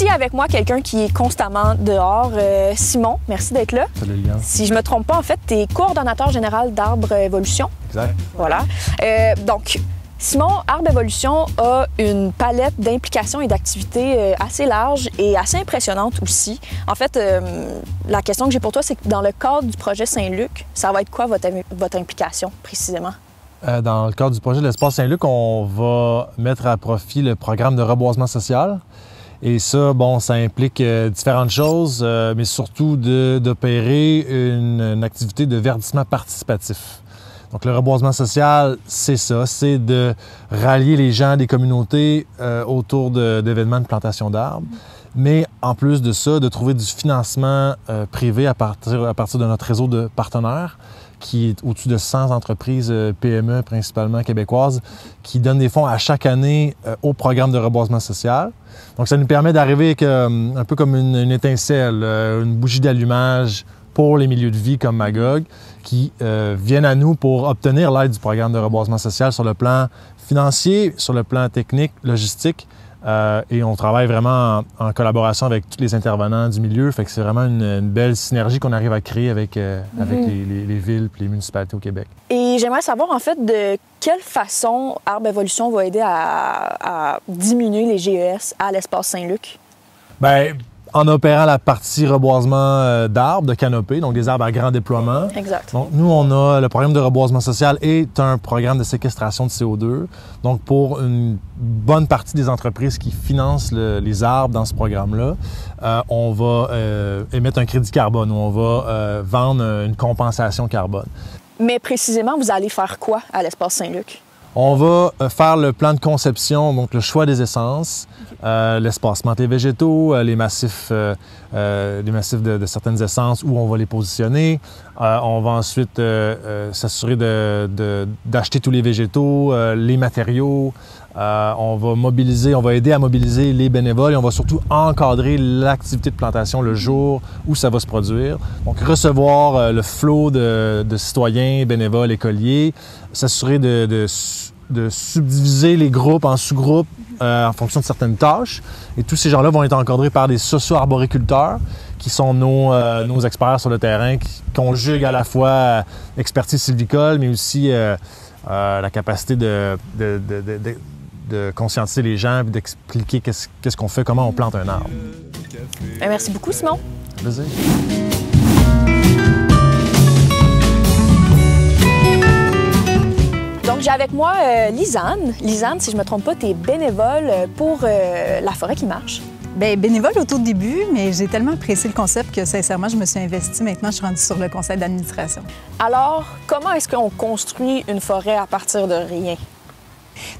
aussi avec moi quelqu'un qui est constamment dehors, Simon. Merci d'être là. Salut, Liliane. Si je me trompe pas, en fait, tu es coordonnateur général d'Arbre Évolution. Exact. Voilà. Donc, Simon, Arbre Évolution a une palette d'implications et d'activités assez large et assez impressionnante aussi. En fait, la question que j'ai pour toi, c'est que dans le cadre du projet Saint-Luc, ça va être quoi votre implication précisément? Dans le cadre du projet de l'Espace Saint-Luc, on va mettre à profit le programme de reboisement social. Et ça, bon, ça implique différentes choses, mais surtout d'opérer une activité de verdissement participatif. Donc, le reboisement social, c'est ça, c'est de rallier les gens des communautés autour d'événements de plantation d'arbres. Mais en plus de ça, de trouver du financement privé à partir de notre réseau de partenaires, qui est au-dessus de 100 entreprises PME, principalement québécoises, qui donnent des fonds à chaque année au programme de reboisement social. Donc, ça nous permet d'arriver avec un peu comme une étincelle, une bougie d'allumage pour les milieux de vie comme Magog, qui viennent à nous pour obtenir l'aide du programme de reboisement social sur le plan financier, sur le plan technique, logistique. Et on travaille vraiment en collaboration avec tous les intervenants du milieu. Fait que c'est vraiment une belle synergie qu'on arrive à créer avec les villes et les municipalités au Québec. Et j'aimerais savoir, en fait, de quelle façon Arbre Évolution va aider à diminuer les GES à l'Espace Saint-Luc? Bien, en opérant la partie reboisement d'arbres, de canopées, donc des arbres à grand déploiement. Exact. Donc, nous, on a le programme de reboisement social est un programme de séquestration de CO2. Donc, pour une bonne partie des entreprises qui financent les arbres dans ce programme-là, on va émettre un crédit carbone ou on va vendre une compensation carbone. Mais précisément, vous allez faire quoi à l'Espace Saint-Luc? On va faire le plan de conception, donc le choix des essences, l'espacement des végétaux, les massifs de certaines essences, où on va les positionner. On va ensuite s'assurer d'acheter tous les végétaux, les matériaux. On va aider à mobiliser les bénévoles et on va surtout encadrer l'activité de plantation le jour où ça va se produire. Donc, recevoir le flot de citoyens, bénévoles, écoliers, s'assurer de subdiviser les groupes en sous-groupes en fonction de certaines tâches. Et tous ces gens-là vont être encadrés par des socio-arboriculteurs qui sont nos experts sur le terrain, qui conjuguent à la fois expertise sylvicole, mais aussi la capacité de conscientiser les gens et d'expliquer qu'est-ce qu'on fait, comment on plante un arbre. Merci beaucoup, Simon. Plaisir. Donc, j'ai avec moi Lisanne. Lisanne, si je ne me trompe pas, tu es bénévole pour La Forêt qui marche. Bien, bénévole au tout début, mais j'ai tellement apprécié le concept que, sincèrement, je me suis investie. Maintenant, je suis rendue sur le conseil d'administration. Alors, comment est-ce qu'on construit une forêt à partir de rien?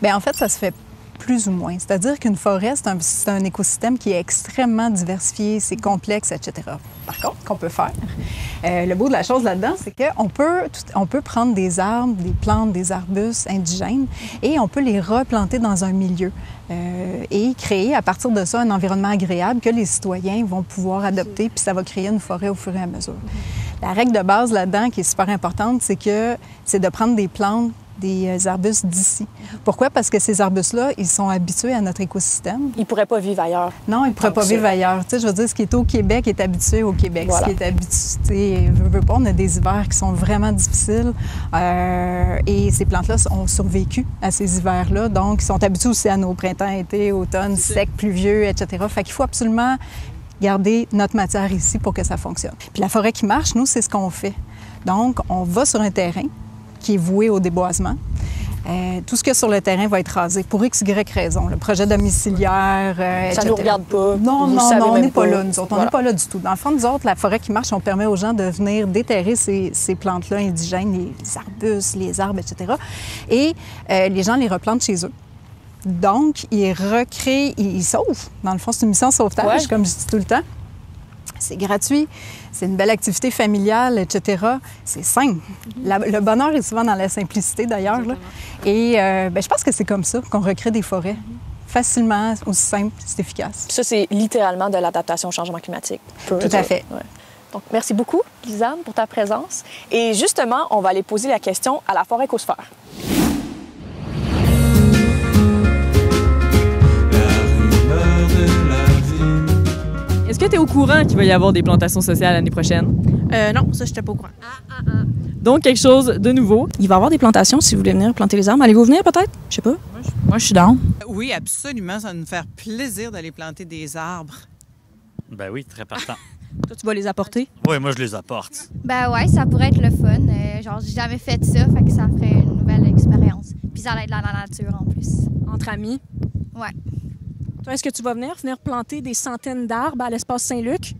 Bien, en fait, ça se fait plus ou moins. C'est-à-dire qu'une forêt, c'est un écosystème qui est extrêmement diversifié, c'est complexe, etc. Par contre, qu'on peut faire, le beau de la chose là-dedans, c'est qu'on peut prendre des arbres, des plantes, des arbustes indigènes et on peut les replanter dans un milieu et créer à partir de ça un environnement agréable que les citoyens vont pouvoir adopter, puis ça va créer une forêt au fur et à mesure. La règle de base là-dedans, qui est super importante, c'est de prendre des plantes, des arbustes d'ici. Pourquoi? Parce que ces arbustes-là, ils sont habitués à notre écosystème. Ils ne pourraient pas vivre ailleurs. Non, ils ne pourraient pas vivre ailleurs. Tu sais, je veux dire, ce qui est au Québec est habitué au Québec. Voilà. Ce qui est habitué, veut pas, on a des hivers qui sont vraiment difficiles et ces plantes-là ont survécu à ces hivers-là. Donc, ils sont habitués aussi à nos printemps, été, automne, secs, pluvieux, etc. Fait qu'il faut absolument garder notre matière ici pour que ça fonctionne. Puis la forêt qui marche, nous, c'est ce qu'on fait. Donc, on va sur un terrain qui est voué au déboisement. Tout ce qu'il y a sur le terrain va être rasé pour X, Y raison. Le projet domiciliaire, etc. Ça ne nous regarde pas. Non, on n'est pas là, nous autres. On n'est pas là du tout. Dans le fond, nous autres, la forêt qui marche, on permet aux gens de venir déterrer ces plantes-là indigènes, les arbustes, les arbres, etc. Et les gens les replantent chez eux. Donc, ils recréent, ils sauvent. Dans le fond, c'est une mission de sauvetage, comme je dis tout le temps. C'est gratuit, c'est une belle activité familiale, etc. C'est simple. Le bonheur est souvent dans la simplicité, d'ailleurs. Là. Et je pense que c'est comme ça qu'on recrée des forêts. Facilement, aussi simple, c'est efficace. Ça, c'est littéralement de l'adaptation au changement climatique. Tout à fait. Ouais. Donc, merci beaucoup, Lisanne, pour ta présence. Et justement, on va aller poser la question à la forêt écosphère. La rumeur de la vie. que tu es au courant qu'il va y avoir des plantations sociales l'année prochaine? Non, ça, j'étais pas au courant. Donc, quelque chose de nouveau. Il va y avoir des plantations si vous voulez venir planter les arbres. Allez-vous venir peut-être? Je sais pas. Moi, je suis down. Oui, absolument. Ça va nous faire plaisir d'aller planter des arbres. Ben oui, très partant. Toi, tu vas les apporter? Oui, moi, je les apporte. Ben ouais, ça pourrait être le fun. Genre, j'ai jamais fait ça, fait que ça ferait une nouvelle expérience. Puis ça allait être dans la nature en plus. Entre amis? Ouais. Toi, est-ce que tu vas venir planter des centaines d'arbres à l'espace Saint-Luc?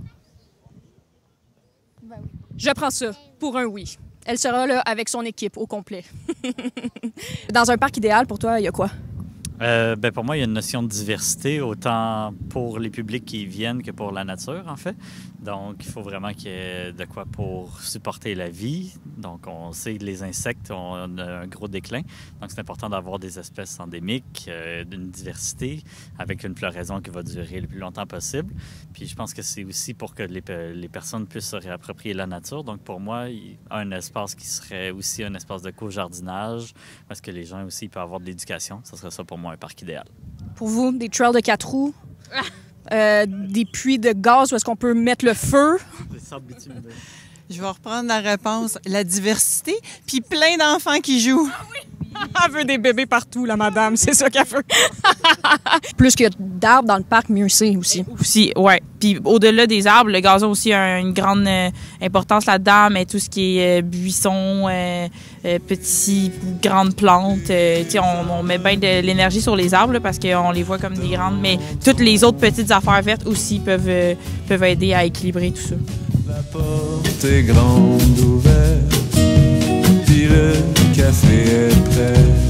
Ben oui. Je prends ça pour un oui. Elle sera là avec son équipe au complet. Dans un parc idéal, pour toi, il y a quoi? Ben pour moi, il y a une notion de diversité, autant pour les publics qui y viennent que pour la nature, en fait. Donc, il faut vraiment qu'il y ait de quoi pour supporter la vie. Donc, on sait que les insectes ont un gros déclin. Donc, c'est important d'avoir des espèces endémiques, d'une diversité, avec une floraison qui va durer le plus longtemps possible. Puis, je pense que c'est aussi pour que les personnes puissent se réapproprier la nature. Donc, pour moi, un espace qui serait aussi un espace de co-jardinage, parce que les gens aussi peuvent avoir de l'éducation. Ça serait ça pour moi, un parc idéal. Pour vous, des trails de 4 roues, des puits de gaz où est-ce qu'on peut mettre le feu. Des sables bitumineux. Je vais reprendre la réponse. La diversité, puis plein d'enfants qui jouent. Elle veut des bébés partout, la madame, c'est ça qu'elle veut. Plus qu'il y a d'arbres dans le parc, mieux c'est aussi. Aussi, ouais. Puis au-delà des arbres, le gazon aussi a une grande importance là-dedans, mais tout ce qui est buissons, petits, grandes plantes, on met bien de l'énergie sur les arbres là, parce qu'on les voit comme des grandes, mais toutes les autres petites affaires vertes aussi peuvent aider à équilibrer tout ça. La porte est grande ouverte, puis le café est prêt.